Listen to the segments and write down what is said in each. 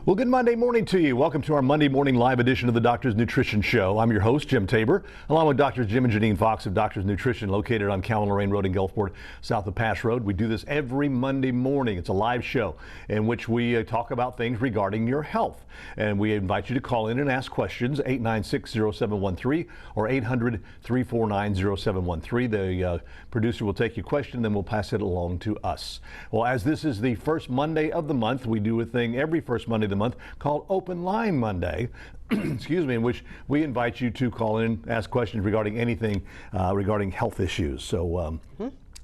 Well, good Monday morning to you. Welcome to our Monday morning live edition of the Doctor's Nutrition Show. I'm your host, Jim Tabor, along with Doctors Jim and Janine Fox of Doctor's Nutrition, located on Cowan-Lorraine Road in Gulfport, south of Pass Road. We do this every Monday morning. It's a live show in which we talk about things regarding your health. And we invite you to call in and ask questions, 896-0713 or 800-349-0713. The producer will take your question, then we'll pass it along to us. Well, as this is the first Monday of the month, we do a thing every first Monday of the month called Open Line Monday, excuse me, in which we invite you to call in, ask questions regarding anything regarding health issues. So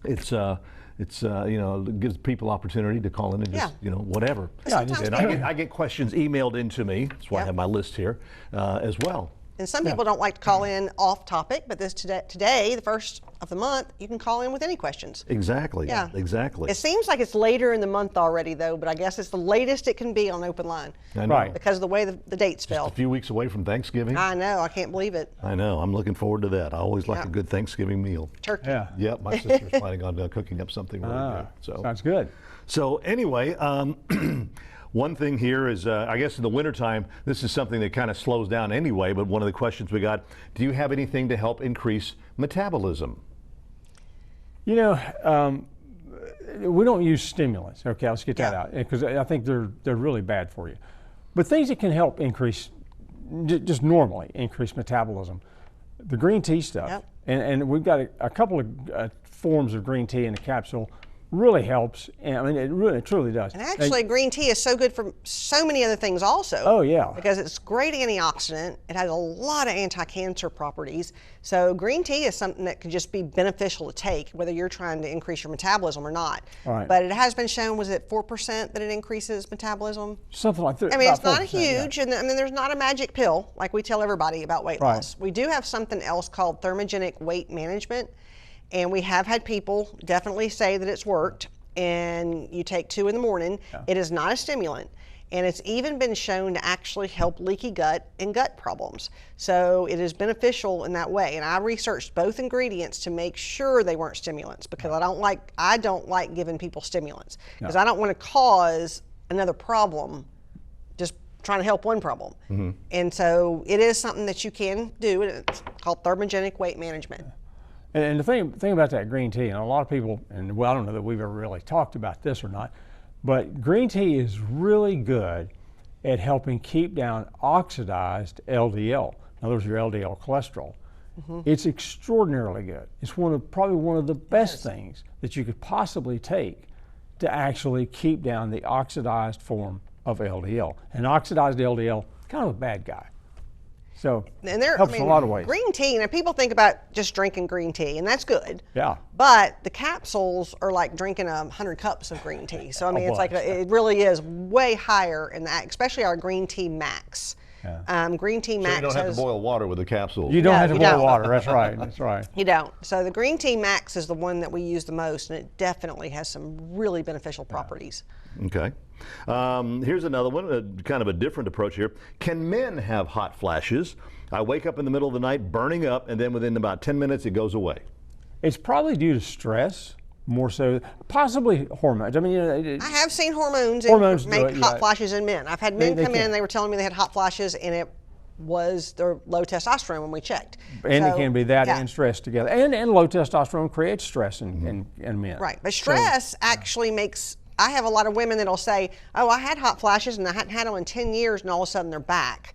it's you know, it gives people opportunity to call in and just, you know, whatever. Yeah, and I get questions emailed into me. That's why I have my list here as well. And some people don't like to call in off topic, but this today, the first of the month, you can call in with any questions. Exactly. Yeah. Exactly. It seems like it's later in the month already, though, but I guess it's the latest it can be on Open Line. I know. Right. Because of the way the dates fell. A few weeks away from Thanksgiving. I know. I can't believe it. I know. I'm looking forward to that. I always like a good Thanksgiving meal. Turkey. Yeah. Yep. My sister's planning on cooking up something really good. So Sounds good. So anyway, one thing here is, I guess in the wintertime, this is something that kind of slows down anyway, but one of the questions we got, do you have anything to help increase metabolism? You know, we don't use stimulants. Okay, let's get that out, because I think they're really bad for you. But things that can help increase, just normally increase metabolism, the green tea stuff. And we've got a couple of forms of green tea in the capsule. Really helps, and I mean it truly does. And actually, green tea is so good for so many other things also. Oh yeah. Because it's great antioxidant. It has a lot of anti-cancer properties. So green tea is something that can just be beneficial to take, whether you're trying to increase your metabolism or not. Right. But it has been shown, was it 4% that it increases metabolism? Something like that. I mean, it's not huge, and I mean, there's not a magic pill like we tell everybody about weight loss. We do have something else called thermogenic weight management. And we have had people definitely say that it's worked, and you take 2 in the morning. It is not a stimulant, and it's even been shown to actually help leaky gut and gut problems. So it is beneficial in that way. And I researched both ingredients to make sure they weren't stimulants, because I don't like giving people stimulants, because I don't want to cause another problem just trying to help one problem. And so it is something that you can do, and it's called thermogenic weight management. And the thing about that green tea, and a lot of people, and well, I don't know that we've ever really talked about this or not, but green tea is really good at helping keep down oxidized LDL. In other words, your LDL cholesterol. It's extraordinarily good. It's probably one of the best things that you could possibly take to actually keep down the oxidized form of LDL. And oxidized LDL, kind of a bad guy. So and there helps in a lot of ways. Green tea, and people think about just drinking green tea, and that's good. Yeah. But the capsules are like drinking 100 cups of green tea. So I mean, it's like it really is way higher in that, especially our green tea max. Green tea max. So you don't have to boil water with the capsules. You don't have to boil water. That's right. That's right. You don't. So the green tea max is the one that we use the most, and it definitely has some really beneficial properties. Okay. Here's another one, kind of a different approach here. Can men have hot flashes? I wake up in the middle of the night burning up, and then within about 10 minutes it goes away. It's probably due to stress, more so, possibly hormones. I mean, you know, I have seen hormones make hot flashes in men. I've had men come in and they were telling me they had hot flashes, and it was their low testosterone when we checked. And it can be that and stress together. And low testosterone creates stress in men. Right, but stress actually makes, I have a lot of women that'll say, oh, I had hot flashes and I hadn't had them in 10 years, and all of a sudden they're back.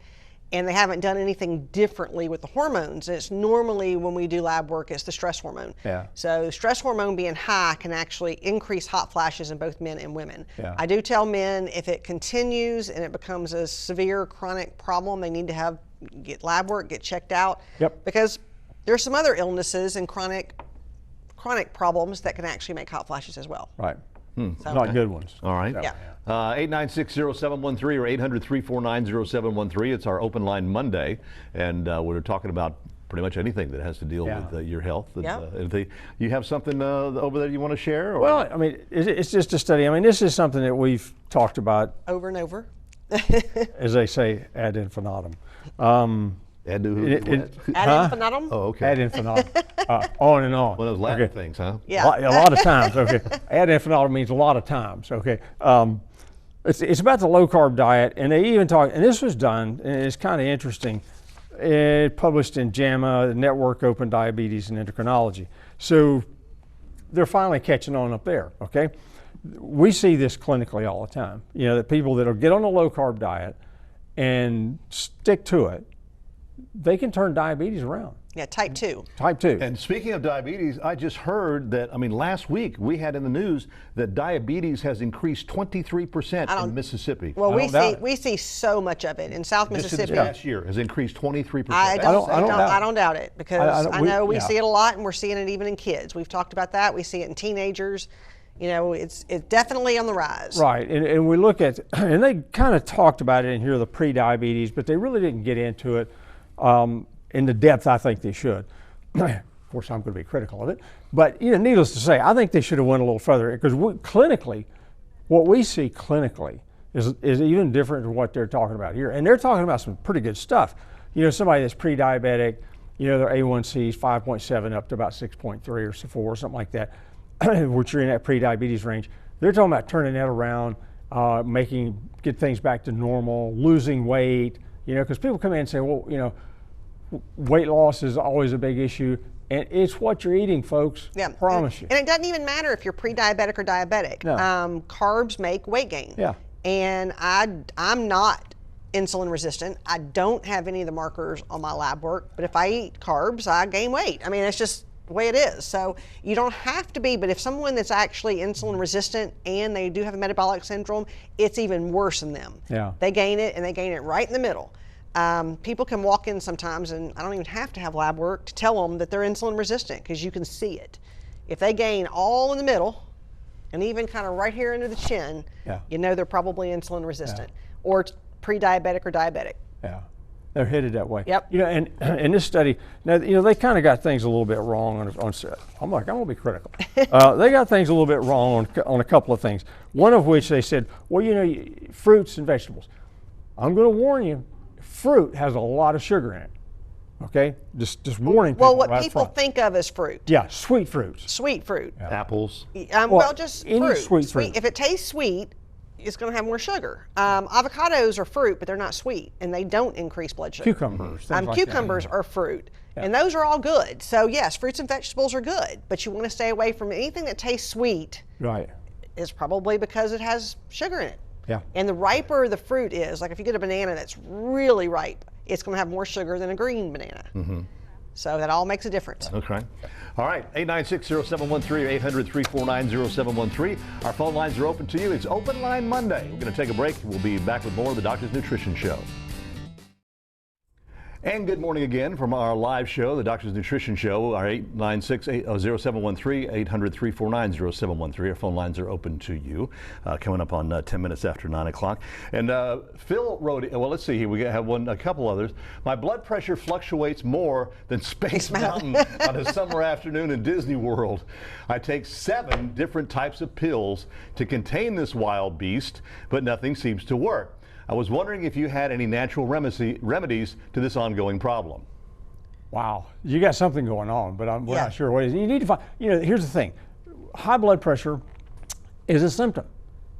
And they haven't done anything differently with the hormones. It's normally, when we do lab work, it's the stress hormone. Yeah. So stress hormone being high can actually increase hot flashes in both men and women. Yeah. I do tell men, if it continues and it becomes a severe chronic problem, they need to get lab work, get checked out. Yep. Because there's some other illnesses and chronic problems that can actually make hot flashes as well. Right. Not good ones. All right. Yeah. 896-0713 or 800-349-0713. It's our Open Line Monday, and we're talking about pretty much anything that has to deal with your health. You have something over there you want to share? Or? Well, I mean, it's just a study. I mean, this is something that we've talked about over and over. As they say, ad infinitum. Ad infinitum? Oh, okay. Ad infinitum. On and on. One of those Latin things, huh? Yeah. A lot of times, okay. Ad infinitum means a lot of times, okay. It's about the low carb diet, and they even talk, and this was done, and it's kind of interesting. It published in JAMA, the Network Open Diabetes and Endocrinology. So they're finally catching on up there, okay? We see this clinically all the time. You know, that people that'll get on a low carb diet and stick to it, they can turn diabetes around. Yeah, type 2. Type 2. And speaking of diabetes, I just heard that, last week we had in the news that diabetes has increased 23% in Mississippi. Well, we see so much of it in South Mississippi. Just in the past year has increased 23%. I don't doubt it, because I know we see it a lot, and we're seeing it even in kids. We've talked about that. We see it in teenagers. You know, it's definitely on the rise. Right, and we look at, and they kind of talked about it in here, the pre-diabetes, but they really didn't get into it in the depth I think they should. Of course, I'm going to be critical of it, but needless to say, I think they should have went a little further, because clinically, what we see clinically is even different than what they're talking about here, and they're talking about some pretty good stuff. You know, somebody that's pre-diabetic, their A1C is 5.7 up to about 6.3 or 4 or something like that, which are in that pre-diabetes range. They're talking about turning that around, get things back to normal, losing weight. Because people come in and say, well, weight loss is always a big issue, and it's what you're eating, folks. Yeah, I promise you. And it doesn't even matter if you're pre-diabetic or diabetic. No. Carbs make weight gain. Yeah. And I'm not insulin resistant. I don't have any of the markers on my lab work, but if I eat carbs, I gain weight. It's just the way it is. So you don't have to be, but if someone that's actually insulin resistant and they do have a metabolic syndrome, it's even worse than them. Yeah. They gain it, and they gain it right in the middle. People can walk in sometimes, and I don't even have to have lab work to tell them that they're insulin resistant, because you can see it. If they gain all in the middle, and even kind of right here under the chin, they're probably insulin resistant, or pre-diabetic or diabetic. Yeah. They're headed that way. Yep. And in this study, now, they kind of got things a little bit wrong on I'm going to be critical. They got things a little bit wrong on a couple of things. One of which they said, well, fruits and vegetables. I'm going to warn you, fruit has a lot of sugar in it. Okay? Just warning people. Well, what right people front. think of as fruit. Yeah, sweet fruits. Sweet fruit. Yeah. Apples. Just any fruit. sweet fruit. If it tastes sweet, it's going to have more sugar. Avocados are fruit, but they're not sweet, and they don't increase blood sugar. Cucumbers. Cucumbers are fruit, and those are all good. So yes, fruits and vegetables are good, but you want to stay away from anything that tastes sweet. Right. Is probably because it has sugar in it. Yeah. And the riper the fruit is, like if you get a banana that's really ripe, it's going to have more sugar than a green banana. Mm-hmm. So that all makes a difference. Okay. All right, 896-0713, 800-349-0713. Our phone lines are open to you. It's Open Line Monday. We're going to take a break. We'll be back with more of the Doctor's Nutrition Show. And good morning again from our live show, the Doctor's Nutrition Show. Our 896-0713, 800-349-0713. Our phone lines are open to you. Coming up on 10 minutes after 9 o'clock. And Phil wrote, well, let's see here. We have a couple others. My blood pressure fluctuates more than Space Mountain on a summer afternoon in Disney World. I take 7 different types of pills to contain this wild beast, but nothing seems to work. I was wondering if you had any natural remedies to this ongoing problem. Wow, you got something going on, but we're not sure what it is. You need to find, here's the thing. High blood pressure is a symptom.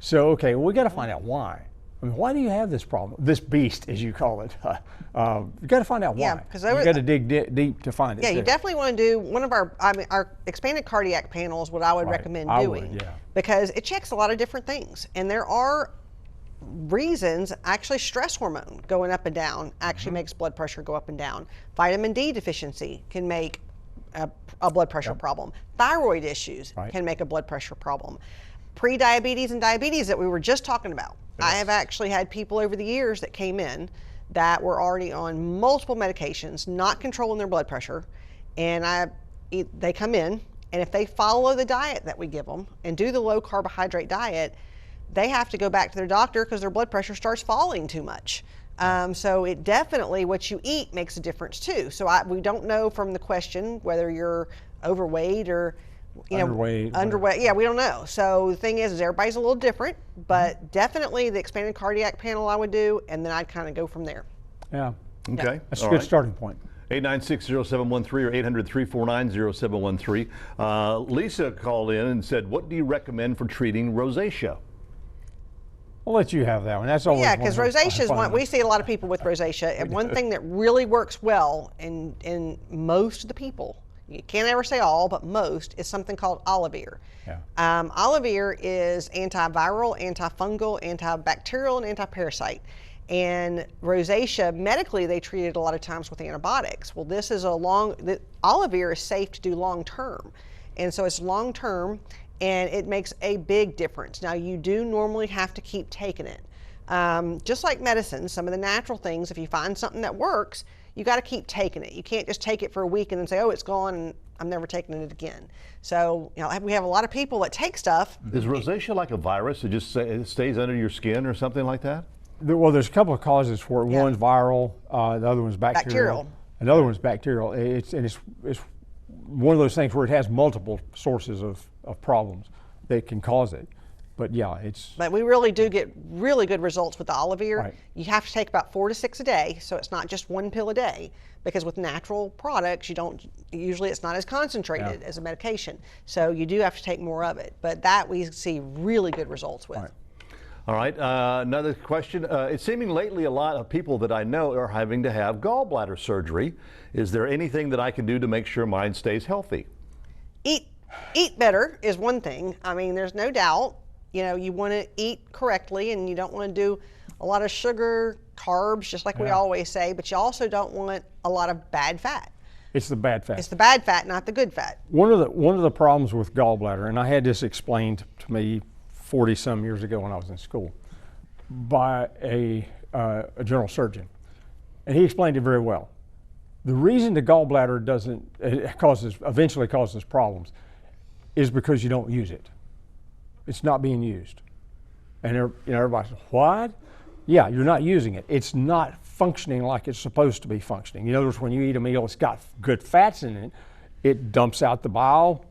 So, okay, we got to find out why. Why do you have this problem, this beast, as you call it? You got to find out why. Yeah, because you got to dig deep to find it. Yeah, you definitely want to do one of our expanded cardiac panels. What I would recommend doing, because it checks a lot of different things, and there are reasons. Actually, stress hormone going up and down actually makes blood pressure go up and down. Vitamin D deficiency can make a blood pressure problem. Thyroid issues can make a blood pressure problem. Pre-diabetes and diabetes that we were just talking about. Yes. I have actually had people over the years that came in that were already on multiple medications, not controlling their blood pressure, and they come in, and if they follow the diet that we give them and do the low carbohydrate diet, they have to go back to their doctor because their blood pressure starts falling too much. So it definitely, what you eat makes a difference too. So we don't know from the question whether you're overweight or underweight. Yeah, we don't know. So the thing is everybody's a little different, but definitely the expanded cardiac panel I would do, and then I'd kind of go from there. Yeah. Okay. That's a good starting point. 896-0713 or 800-349-0713. Lisa called in and said, what do you recommend for treating rosacea? I'll let you have that one. That's always Yeah, because rosacea is one. We We see a lot of people with rosacea, and one thing that really works well in most of the people, you can't ever say all, but most, is something called olivir. Yeah. Olivir is antiviral, antifungal, antibacterial, and antiparasite. And rosacea, medically, they treat it a lot of times with antibiotics. Well, this is olivir is safe to do long term. And so it's long term, and it makes a big difference. Now, you do normally have to keep taking it. Just like medicine, some of the natural things, if you find something that works, you got to keep taking it. You can't just take it for a week and then say, oh, it's gone, and I'm never taking it again. So, we have a lot of people that take stuff. Is rosacea like a virus? It stays under your skin or something like that? Well, there's a couple of causes for it. Yeah. One's viral, the other one's bacterial. Another one's bacterial. It's one of those things where it has multiple sources of problems that can cause it. But yeah, But we really do get really good results with the olivir. Right. You have to take about 4 to 6 a day, so it's not just one pill a day. Because with natural products, usually it's not as concentrated as a medication. So you do have to take more of it. But that we see really good results with. Right. All right, another question. It's seeming lately a lot of people that I know are having to have gallbladder surgery. Is there anything that I can do to make sure mine stays healthy? Eat better is one thing. I mean, there's no doubt. You want to eat correctly, and you don't want to do a lot of sugar, carbs, just like we always say, but you also don't want a lot of bad fat. it's the bad fat. It's the bad fat, not the good fat. One of the problems with gallbladder, and I had this explained to me 40 some years ago when I was in school by a general surgeon, and he explained it very well. The reason the gallbladder eventually causes problems is because you don't use it. It's not being used. And everybody says, what? Yeah, you're not using it. It's not functioning like it's supposed to be functioning. In other words, when you eat a meal, it's got good fats in it, it dumps out the bile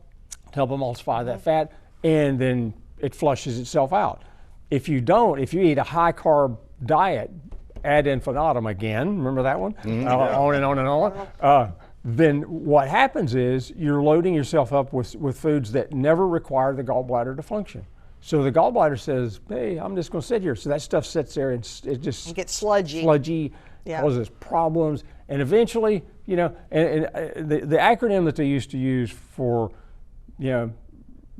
to help emulsify that fat, and then it flushes itself out. If you eat a high carb diet, ad infinitum again, remember that one? On and on and on. Then what happens is you're loading yourself up with foods that never require the gallbladder to function. So the gallbladder says, hey, I'm just going to sit here. So that stuff sits there and it just It gets sludgy. Causes problems. And eventually, and the acronym that they used to use for,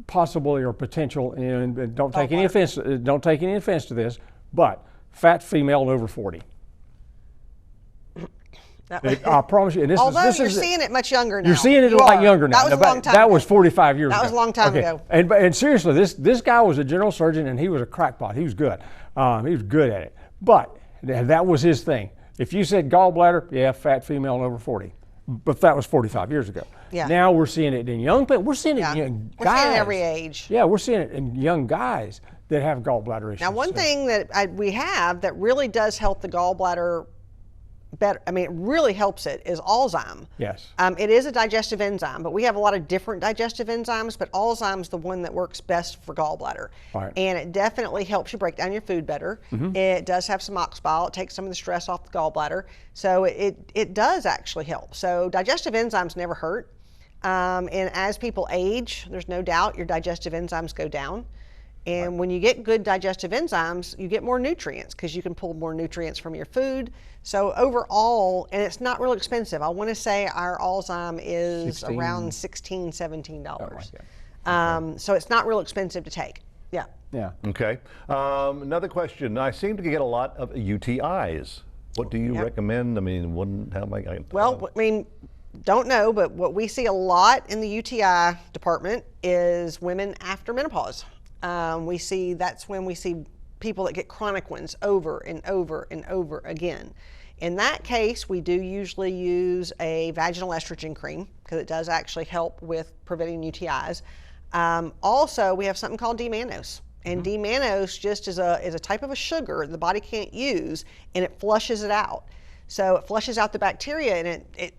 possibility or potential, and don't take any offense to this, but fat female over 40. I promise you. And Although you're seeing it much younger now. You're seeing it younger now. That was a long time That ago. was 45 years ago. That was a long time ago. And seriously, this guy was a general surgeon, and he was a crackpot. He was good. He was good at it. But that was his thing. If you said gallbladder, fat female over 40. But that was 45 years ago. Yeah. Now we're seeing it in young people. We're seeing it in young guys. We're seeing it every age. Yeah, we're seeing it in young guys that have gallbladder issues. Now, one thing that we have that really does help the gallbladder better, it really helps it, is Alzheimer's. Yes. It is a digestive enzyme, but we have a lot of different digestive enzymes, but Alzheimer's is the one that works best for gallbladder. Right. And it definitely helps you break down your food better. It does have some oxbile. It takes some of the stress off the gallbladder. So it does actually help. So digestive enzymes never hurt. And as people age, there's no doubt your digestive enzymes go down. And when you get good digestive enzymes, you get more nutrients because you can pull more nutrients from your food. So overall, and it's not real expensive. I want to say our Alzheimer's is around $16, $17. So it's not real expensive to take. Yeah. Yeah. Okay. Another question. I seem to get a lot of UTIs. What do you recommend? How am I going to? Well, don't know, but what we see a lot in the UTI department is women after menopause. That's when we see people that get chronic ones over and over and over again. In that case, we do usually use a vaginal estrogen cream because it does actually help with preventing UTIs. Also, we have something called D-mannose. And D-mannose just is a type of a sugar the body can't use, and it flushes it out. So it flushes out the bacteria, and it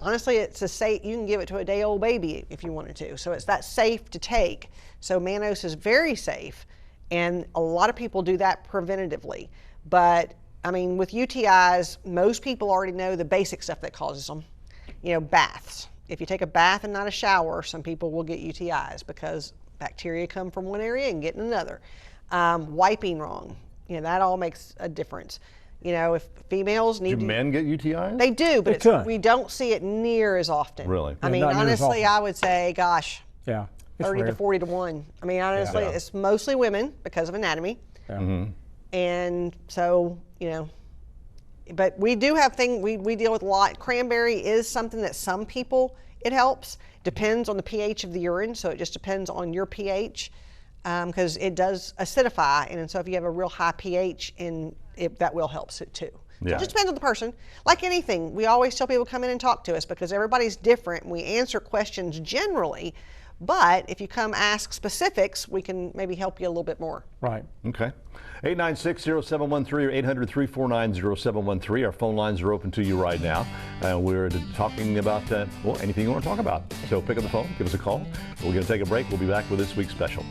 honestly, it's you can give it to a day-old baby if you wanted to. So it's that safe to take. So mannose is very safe, and a lot of people do that preventatively. But with UTIs, most people already know the basic stuff that causes them. Baths. If you take a bath and not a shower, some people will get UTIs because bacteria come from one area and get in another. Wiping wrong. that all makes a difference. If females need Do men get UTIs? they do, but could. we don't see it near as often. Really? I mean, not near as honestly, often. I would say, gosh, Yeah. It's 30 to rare. 40 to 1. I mean, honestly, Yeah. it's mostly women because of anatomy. Yeah. And so, but we do have we deal with a lot. Cranberry is something that some people, it helps. Depends on the pH of the urine, so it just depends on your pH because it does acidify. And so if you have a real high pH, that will help it too. So Yeah. it just depends on the person. Like anything, we always tell people come in and talk to us because everybody's different. We answer questions generally, but if you come ask specifics, we can maybe help you a little bit more. Right. Okay. 896-0713 or 800-349-0713. Our phone lines are open to you right now. We're talking about, anything you want to talk about. So pick up the phone, give us a call. We're going to take a break. We'll be back with this week's special.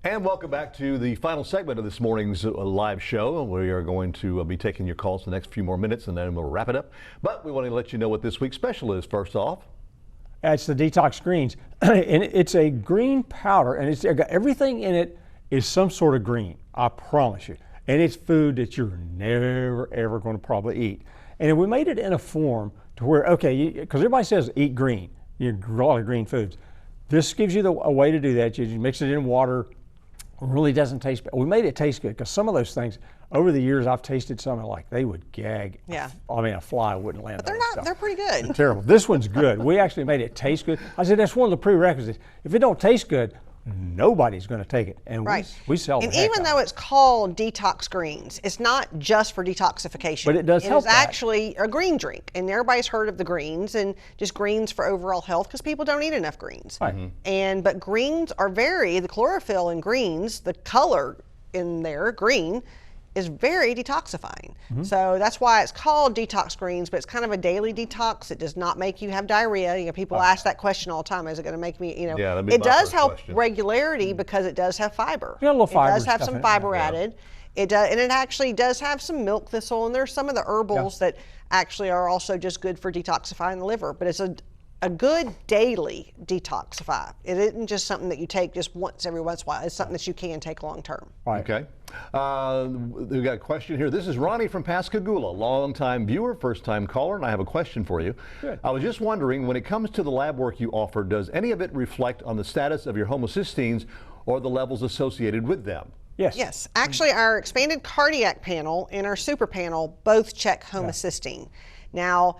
And welcome back to the final segment of this morning's live show. We are going to be taking your calls the next few more minutes and then we'll wrap it up. But we want to let you know what this week's special is first off. It's the Detox Greens. And it's a green powder, and it's got everything in it is some sort of green, I promise you. And it's food that you're never, ever going to probably eat. And we made it in a form to where, because everybody says eat green, a lot of green foods. This gives you a way to do that. You mix it in water. It really doesn't taste bad. We made it taste good because some of those things, over the years, I've tasted some like they would gag. Yeah. I mean, a fly wouldn't land. But they're on not, stuff. they're pretty good. Terrible. This one's good. We actually made it taste good. I said that's one of the prerequisites. If it don't taste good, nobody's going to take it. And Right. we sell the And heck even out though of it. it's called Detox Greens, it's not just for detoxification. But it does help It is that. actually a green drink. And everybody's heard of the greens and just greens for overall health because people don't eat enough greens. Right. But greens are the chlorophyll in greens, the color in there, green, is very detoxifying. So that's why it's called Detox Greens, but it's kind of a daily detox. It does not make you have diarrhea. People ask that question all the time. Is it going to make me, Yeah, that'd be it my does first help question. regularity because it does have fiber. Yeah, a little fiber It does have stuff some in it. fiber Yeah. added. It does, and it actually does have some milk thistle, and there's some of the herbals that actually are also just good for detoxifying the liver. But it's a good daily detoxify. It isn't just something that you take just every once in a while. It's something that you can take long term. Right. Okay. We've got a question here. This is Ronnie from Pascagoula, longtime viewer, first-time caller, and I have a question for you. Good. I was just wondering, when it comes to the lab work you offer, does any of it reflect on the status of your homocysteines or the levels associated with them? Yes. Yes, actually our expanded cardiac panel and our super panel both check homocysteine. Now,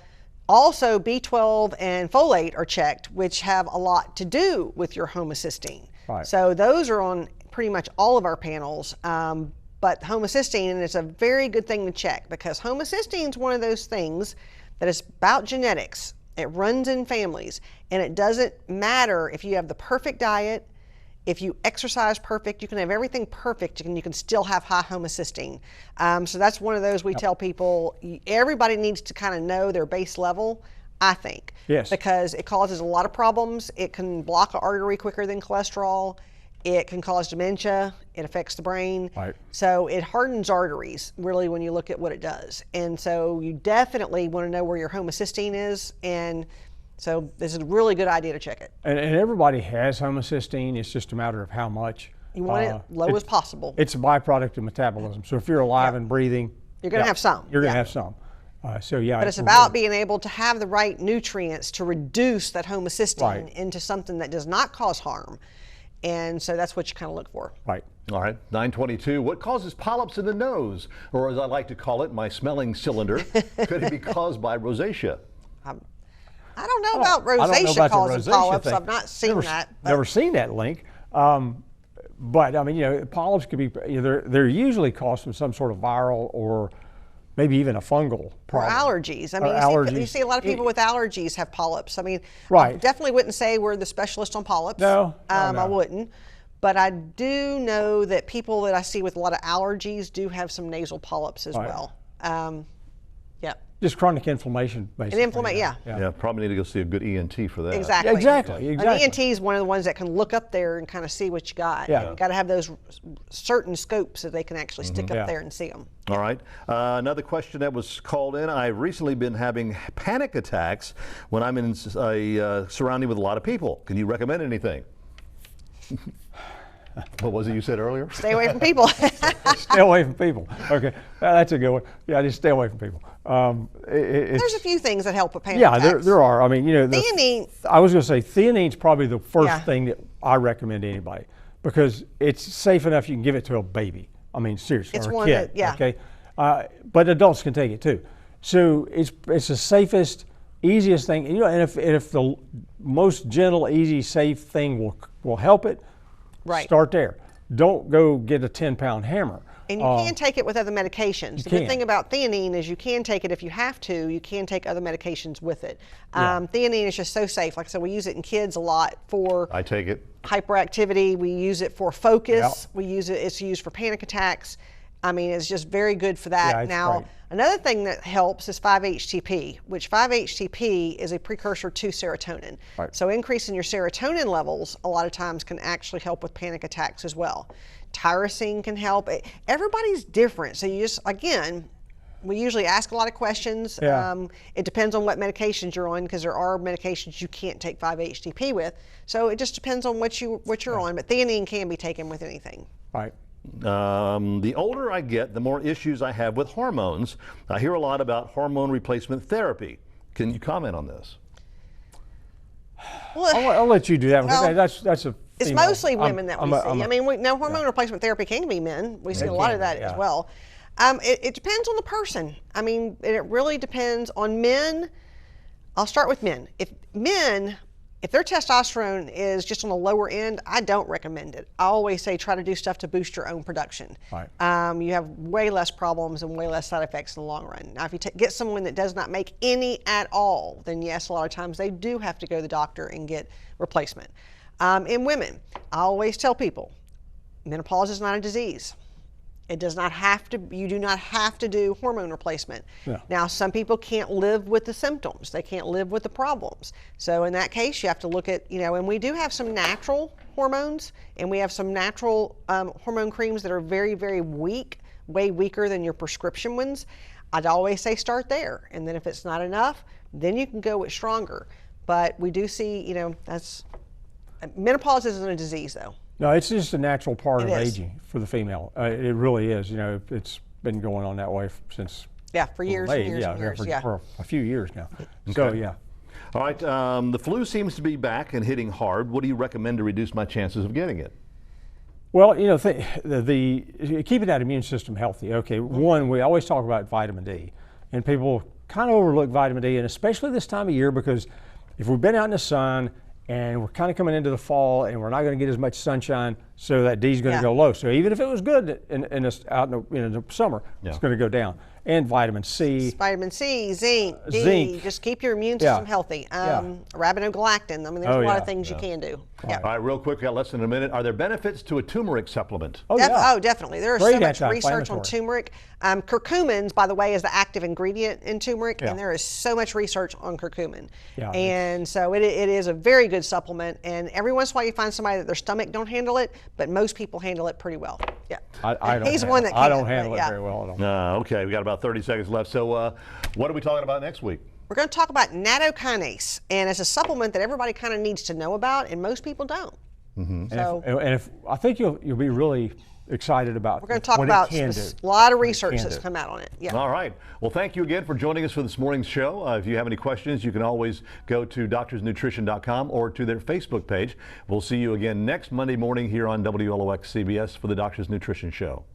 also B12 and folate are checked, which have a lot to do with your homocysteine. Right. So those are on pretty much all of our panels. But homocysteine is a very good thing to check because homocysteine is one of those things that is about genetics. It runs in families, and it doesn't matter if you have the perfect diet. If you exercise perfect, you can have everything perfect and you can still have high homocysteine. So that's one of those we tell people, everybody needs to kind of know their base level, I think. Yes. Because it causes a lot of problems. It can block an artery quicker than cholesterol. It can cause dementia. It affects the brain. Right. So it hardens arteries, really, when you look at what it does. And so you definitely want to know where your homocysteine is. And so this is a really good idea to check it. And everybody has homocysteine. It's just a matter of how much. You want it low as possible. It's a byproduct of metabolism. So if you're alive and breathing, You're going to have some. You're going to Yeah. have some. So yeah. But it's about being able to have the right nutrients to reduce that homocysteine Right. into something that does not cause harm. And so that's what you kind of look for. Right. All right, 922. What causes polyps in the nose, or as I like to call it, my smelling cylinder? Could it be caused by rosacea? I don't know about I don't know rosacea about the causing rosacea polyps. thing. I've not seen that. but- Never seen that link. But I mean, polyps could be, they're usually caused from some sort of viral or maybe even a fungal Or problem. allergies. I mean, you see a lot of people with allergies have polyps. I mean, I Right. definitely wouldn't say we're the specialist on polyps. No, no, I no. wouldn't. But I do know that people that I see with a lot of allergies do have some nasal polyps as Right. well. Yeah. Just chronic inflammation, basically. Yeah. Yeah, probably need to go see a good ENT for that. Exactly. Yeah, exactly. An ENT is one of the ones that can look up there and kind of see what you got. Yeah. You got to have those certain scopes that they can actually stick up Yeah. there and see them. All right. Another question that was called in. I've recently been having panic attacks when I'm in a surrounding with a lot of people. Can you recommend anything? What was it you said earlier? Stay away from people. Stay away from people. Okay, that's a good one. Yeah, just stay away from people. There's a few things that help with panic Yeah, attacks. there are. I mean, Theanine. I was going to say theanine's probably the first Yeah. thing that I recommend to anybody because it's safe enough you can give it to a baby. I mean, seriously, It's or a one kid. that- yeah. Okay, but adults can take it too. So it's the safest, easiest thing. And if the most gentle, easy, safe thing will help it, Right. start there. Don't go get a 10-pound hammer. And you can take it with other medications. The good can. thing about theanine is you can take it if you have to. You can take other medications with it. Yeah. Theanine is just so safe. Like I said, we use it in kids a lot for I take it. hyperactivity. We use it for focus. Yeah. We use it. It's used for panic attacks. I mean, it's just very good for that. Yeah, it's Now, great. another thing that helps is 5-HTP, which 5-HTP is a precursor to serotonin. Right. So increasing your serotonin levels a lot of times can actually help with panic attacks as well. Tyrosine can help. Everybody's different. So you just, again, we usually ask a lot of questions. Yeah. It depends on what medications you're on because there are medications you can't take 5-HTP with. So it just depends on what you're on. But theanine can be taken with anything. Right. The older I get, the more issues I have with hormones. I hear a lot about hormone replacement therapy. Can you comment on this? Well, I'll let you do that. Well, that's a. it's female. mostly women that we see. I mean, hormone replacement therapy can be men. We see a lot of that as yeah. well. It depends on the person. I mean, it really depends on men. I'll start with men. If their testosterone is just on the lower end, I don't recommend it. I always say try to do stuff to boost your own production. Right. You have way less problems and way less side effects in the long run. Now, if you get someone that does not make any at all, then yes, a lot of times they do have to go to the doctor and get replacement. In women, I always tell people, menopause is not a disease. It does not have to, you do not have to do hormone replacement. Yeah. Now, some people can't live with the symptoms. They can't live with the problems. So in that case, you have to look at, and we do have some natural hormones and we have some natural hormone creams that are very, very weak, way weaker than your prescription ones. I'd always say start there. And then if it's not enough, then you can go with stronger. But we do see, menopause isn't a disease though. No, it's just a natural part It of is. aging for the female. It really is. It's been going on that way since. Yeah, for years and years and years. For a few years now. So yeah. All right, the flu seems to be back and hitting hard. What do you recommend to reduce my chances of getting it? Well, the keeping that immune system healthy. Okay, one, we always talk about vitamin D, and people kind of overlook vitamin D, and especially this time of year because if we've been out in the sun and we're kind of coming into the fall and we're not going to get as much sunshine, so that D is going to go low. So even if it was good out in the summer, it's going to go down. And vitamin C. Vitamin C, zinc, D. Zinc. Just keep your immune system healthy. Arabinogalactin. I mean, there's a lot of things you can do. Yeah. All right, real quick, we got less than a minute. Are there benefits to a turmeric supplement? Oh, yeah. Oh, definitely. There is Great so much research on anti-inflammatory. turmeric. Curcumins, by the way, is the active ingredient in turmeric, Yeah. and there is so much research on curcumin. Yeah, and so it is a very good supplement. And every once in a while, you find somebody that their stomach don't handle it, but most people handle it pretty well. Yeah. I don't He's handle, one that I can't, don't handle but it yeah. very well at all. Okay, we got about 30 seconds left. So what are we talking about next week? We're going to talk about nattokinase, and it's a supplement that everybody kind of needs to know about, and most people don't. So And if I think you'll be really excited about we're going to talk what about it can a do. lot of research can that's do. come out on it. Yeah. All right. Well, thank you again for joining us for this morning's show. If you have any questions, you can always go to doctorsnutrition.com or to their Facebook page. We'll see you again next Monday morning here on WLOX CBS for the Doctor's Nutrition Show.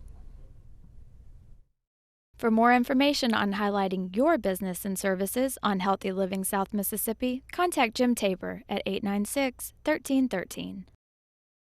For more information on highlighting your business and services on Healthy Living South Mississippi, contact Jim Tabor at 896-1313.